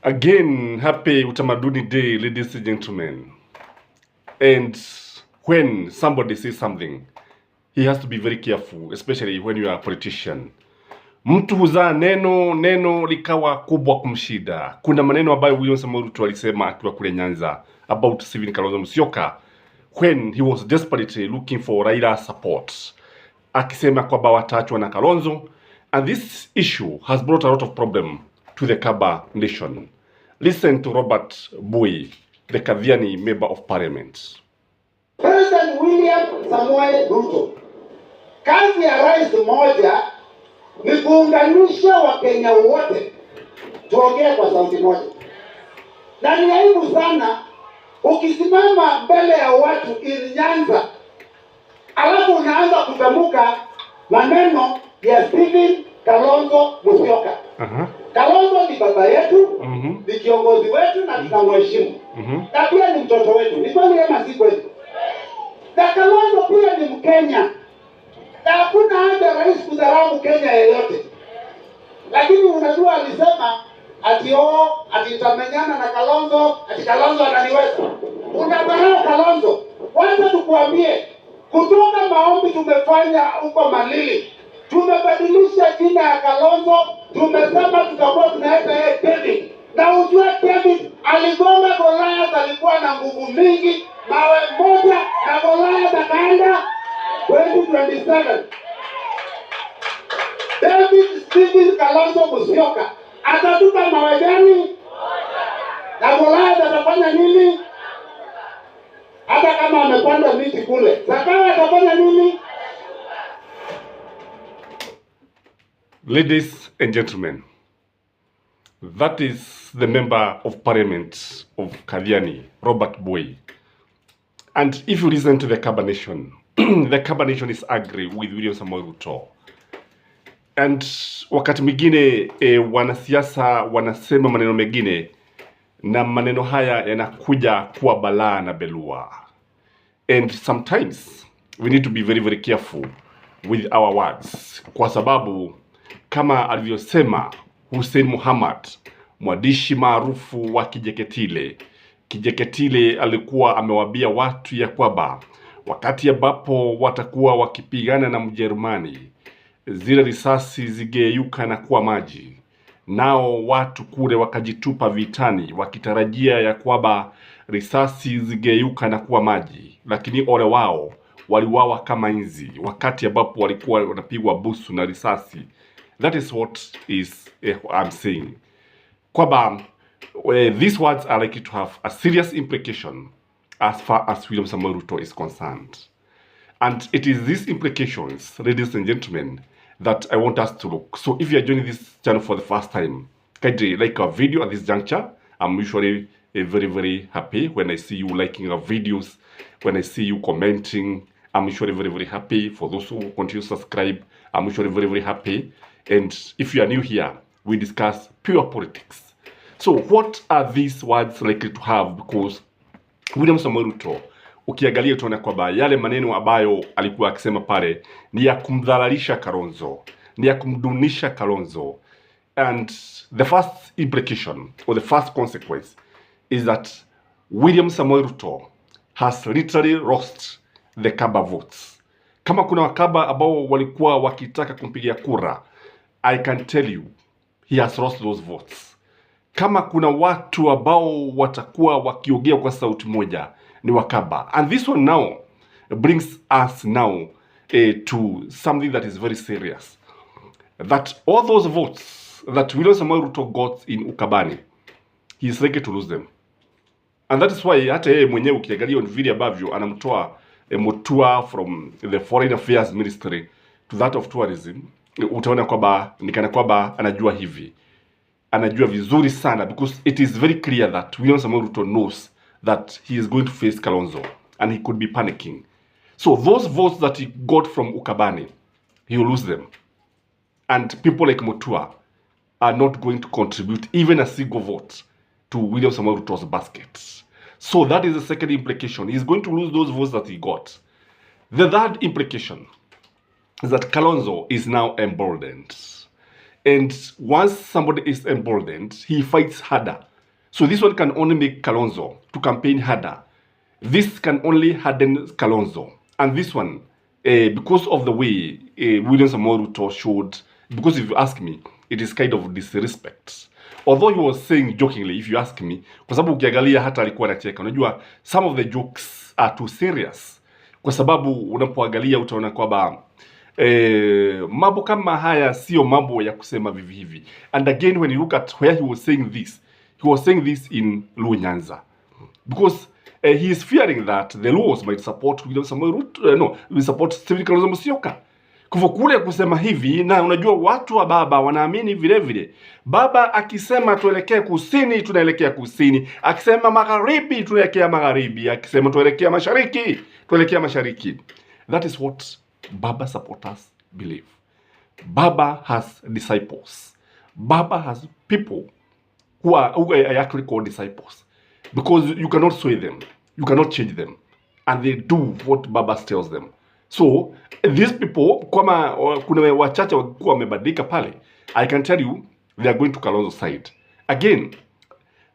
Again, happy Utamaduni Day, ladies and gentlemen. And when somebody says something, he has to be very careful, especially when you are a politician. Mtu huzaa neno likawa kubwa kumshida. Kuna maneno ambayo William Samoei Ruto alisema akiwa kule Nyanza about Stephen Kalonzo Musyoka when he was desperately looking for Raila support, akisema kwamba wataachwa na Kalonzo, and this issue has brought a lot of problem to the Kamba nation. Listen to Robert Bui, the Kathiani member of parliament. President William Samoei Ruto, kazi ya rais mmoja ni kuunganisha Wakenya wote tuongee kwa sauti moja. Na ni aibu sana ukisimama mbele ya watu NYANZA alafu unaanza kutamka maneno ya Stephen Kalonzo Musyoka. Kalonzo ni baba yetu, ni kiongozi wetu na tunamheshimu. Na pia ni mtoto wetu. Ni kweli ama si kweli? Na Kalonzo pia ni Mkenya. Na hakuna haja rais kudharau Kenya yeyote. Lakini unajua alisema ati itamenyana na Kalonzo, ati Kalonzo ananiweza. Unadharau Kalonzo. Wacha tukuambie, kutoka maombi tumefanya huko Malili, tumebadilisha jina ya Kalonzo, tumesema tutakuwa tunaita yeye David. Na ujue David aligonga Goliath, alikuwa na nguvu mingi, mawe moja na Goliath akaenda 2027. David Stephen Kalonzo Musyoka atatupa mawe gani? Na Goliath atafanya nini? Hata kama amepanda miti kule, Zakayo atafanya nini? Ladies and gentlemen, that is the member of parliament of Kathiani, Robert Bui. And if you listen to the Kamba nation, the Kamba nation is angry with William Samoei Ruto. And wakati mwingine wanasiasa wanasema maneno mengine na maneno haya yanakuja kuwa balaa na belua. And sometimes we need to be very, very careful with our words. Kwa sababu kama alivyosema Hussein Muhammad, mwandishi maarufu wa Kijeketile alikuwa amewambia watu ya kwamba wakati ambapo watakuwa wakipigana na Mjerumani, zile risasi zigeyuka na kuwa maji. Nao watu kule wakajitupa vitani wakitarajia ya kwamba risasi zigeyuka na kuwa maji, lakini ole wao, waliwawa kama inzi wakati ambapo walikuwa wanapigwa busu na risasi. That is what is I'm saying. Kwamba these words are likely to have a serious implication as far as William Samoei Ruto is concerned. And it is these implications, ladies and gentlemen, that I want us to look. So if you are joining this channel for the first time, kindly like our video at this juncture. I'm usually very, very happy when I see you liking our videos, when I see you commenting. I'm usually very, very happy. For those who continue to subscribe, I'm usually very, very happy. And if you are new here, we discuss pure politics. So what are these words likely to have? Because William Samoei Ruto, ukiangalia utaona kwamba yale maneno ambayo alikuwa akisema pale ni ya kumdhalalisha Kalonzo, ni ya kumdunisha Kalonzo. And the first implication or the first consequence is that William Samoei Ruto has literally lost the Kamba votes. Kama kuna Wakamba ambao walikuwa wakitaka kumpigia kura, I can tell you he has lost those votes. Kama kuna watu ambao watakuwa wakiongea kwa sauti moja, ni Wakamba. And this one now brings us now to something that is very serious. That all those votes that William Samoei Ruto got in Ukambani, he is likely to lose them. And that is why hata yeye mwenyewe ukiangalia vile ambavyo anamtoa Moto from the Foreign Affairs Ministry to that of tourism, utaona kwamba nikana kwamba anajua hivi. Anajua vizuri sana, because it is very clear that William Samoei Ruto knows that he is going to face Kalonzo and he could be panicking. So those votes that he got from Ukambani, he will lose them. And people like Moto are not going to contribute even a single vote to William Samoei Ruto's basket. So that is the second implication. He's going to lose those votes that he got. The third implication is that Kalonzo is now emboldened. And once somebody is emboldened, he fights harder. So this one can only make Kalonzo to campaign harder. This can only harden Kalonzo. And this one, because of the way William Samoei Ruto showed, because if you ask me, it is kind of disrespect. Although he was saying jokingly, if you ask me, kwa sababu ukiangalia hata alikuwa anacheka. Unajua, some of the jokes are too serious. Kwa sababu unapoangalia utaona kwamba mambo kama haya sio mambo ya kusema vivi hivi. And again, when you look at where he was saying this in NYANZA. Because he is fearing that the Luos might support William Samoei Ruto, will support Stephen Kalonzo Musyoka. Kwa kule kusema hivi, na unajua watu wa baba wanaamini vile vile. Baba akisema tuelekea kusini, tunaelekea kusini. Akisema magharibi, tunaelekea magharibi. Akisema tuelekea mashariki, tunaelekea mashariki. That is what Baba supporters believe. Baba has disciples. Baba has people who are actually called disciples. Because you cannot sway them. You cannot change them. And they do what Baba tells them. So, these people, kama kuna wachache wakuwa wamebadilika pale, I can tell you, they are going to Kalonzo's side. Again,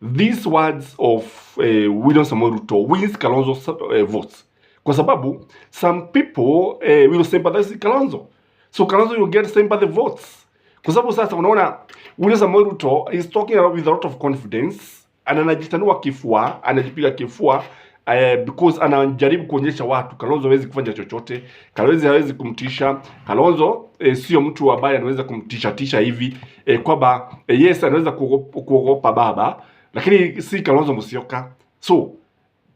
these words of William Samoei Ruto wins Kalonzo's votes. Kwa sababu, some people will sympathize with Kalonzo. So, Kalonzo will get sympathy votes. Kwa sababu sasa unaona, William Samoei Ruto is talking with a lot of confidence, and anajitanua kifua, anajipiga kifua, because anajaribu kuonyesha watu Kalonzo hawezi kufanya chochote, Kalonzo hawezi kumtisha, Kalonzo sio mtu ambaye anaweza kumtisha hivi, kwamba yes anaweza kuogopa baba, lakini si Kalonzo Musyoka. So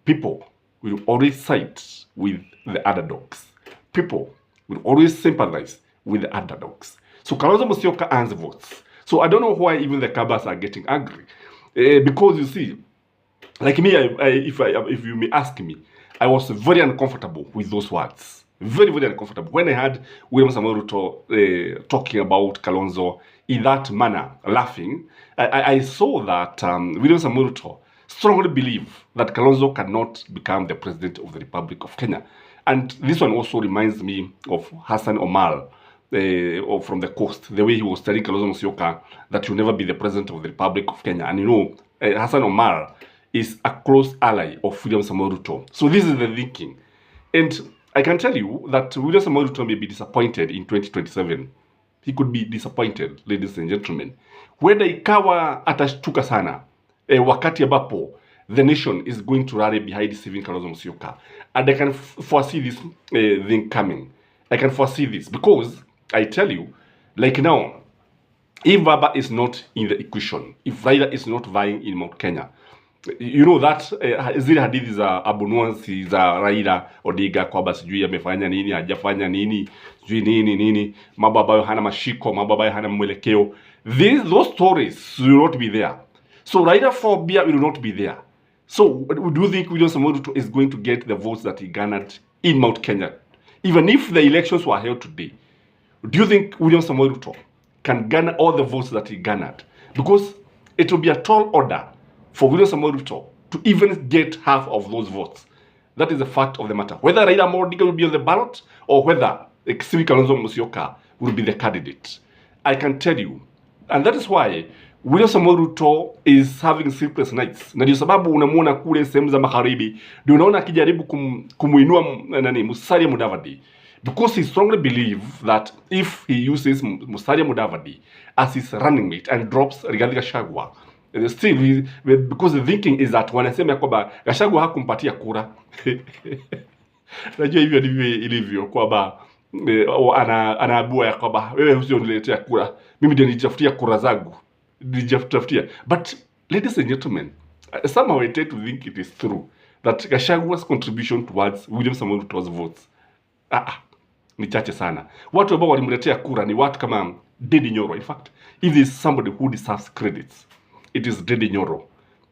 people will always side with the underdogs. People will always sympathize with the underdogs. So Kalonzo Musyoka earns votes. So I don't know why even the Kambas are getting angry, because you see, like me, if you may ask me, I was very uncomfortable with those words. Very, very uncomfortable. When I heard William Samoei Ruto talking about Kalonzo in that manner, laughing, I saw that William Samoei Ruto strongly believe that Kalonzo cannot become the president of the Republic of Kenya. And this one also reminds me of Hassan Omar, from the coast, the way he was telling Kalonzo Musyoka that he'll never be the president of the Republic of Kenya. And you know, Hassan Omar is a close ally of William Samoei Ruto. So this is the thinking. And I can tell you that William Samoei Ruto may be disappointed in 2027. He could be disappointed, ladies and gentlemen. Whether ikawa atashtuka sana, wakati ambapo the nation is going to rally behind Stephen Kalonzo Musyoka. And I can foresee this thing coming. I can foresee this because I tell you, like now, if Baba is not in the equation, if Raila is not vying in Mount Kenya, you know that zile hadithi za abunuansi za Raila Odinga kwamba sijui amefanya nini, hajafanya nini, sijui nini, mambo ambayo hana mashiko, mambo ambayo hana mwelekeo, those stories will not be there. So Raila phobia will not be there. So do you think William Samoei Ruto is going to get the votes that he garnered in Mount Kenya? Even if the elections were held today, do you think William Samoei Ruto can garner all the votes that he garnered? Because it will be a tall order for William Samoei Ruto to even get half of those votes. That is the fact of the matter. Whether Raila Odinga will be on the ballot or whether Stephen Kalonzo Musyoka will be the candidate, I can tell you. And that is why William Samoei Ruto is having sleepless nights. Na ndio sababu unamuona kule sehemu za magharibi, ndio unaona akijaribu kumuinua Musalia Mudavadi. Because he strongly believes that if he uses Musalia Mudavadi as his running mate and drops Rigathi Gachagua, still, because the thinking is that wanasema kwamba Gachagua hakumpatia kura. Najua hivyo ndivyo ilivyo kwamba anaabua ya kwamba wewe usiniletea kura, mimi ndio nijitafutia kura zangu, nijitafutia. But ladies and gentlemen, somehow I tend to think it is true that Gachagua's contribution towards William Samoei Ruto's votes ni chache sana. Watu ambao walimletea kura ni watu kama Dedi Nyoro. In fact, if there is somebody who deserves credits, it is Dedi Nyoro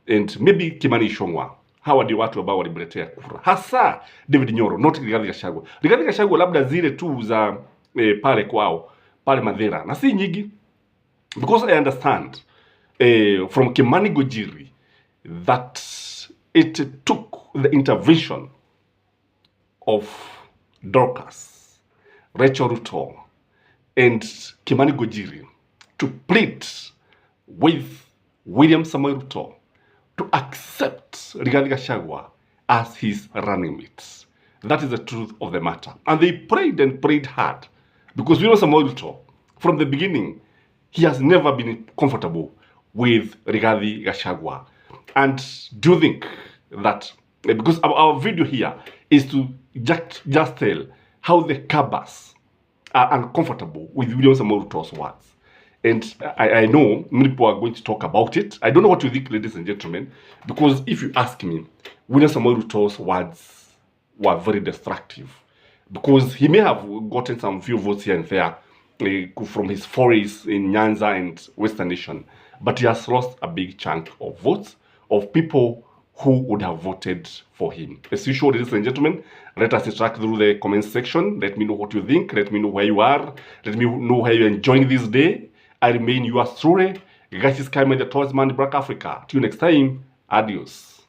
and maybe Kimani Ichung'wah. Hawa ndio watu ambao walimletea kura, hasa David Nyoro, not Rigathi Gachagua. Rigathi Gachagua labda zile tu za pale kwao, pale Madera, na si nyingi, because I understand from Kimani Gojiri that it took the intervention of Dorcas, Rachel Ruto, and Kimani Gojiri to plead with William Samoei Ruto to accept Rigathi Gachagua as his running mate. That is the truth of the matter. And they prayed and prayed hard because William Samoei Ruto, from the beginning, he has never been comfortable with Rigathi Gachagua. And do you think that, because our video here is to just tell how the Kambas are uncomfortable with William Samoei Ruto's words. And I know many people are going to talk about it. I don't know what you think, ladies and gentlemen, because if you ask me, William Samoei Ruto's words were very destructive, because he may have gotten some few votes here and there from his forays in NYANZA and Western Nation, but he has lost a big chunk of votes of people who would have voted for him. As usual, ladies and gentlemen, let us interact through the comment section. Let me know what you think. Let me know where you are. Let me know how you're enjoying this day. I remain yours truly, Gachie, Skyman, the tallest man in Black Africa. Till next time, adios.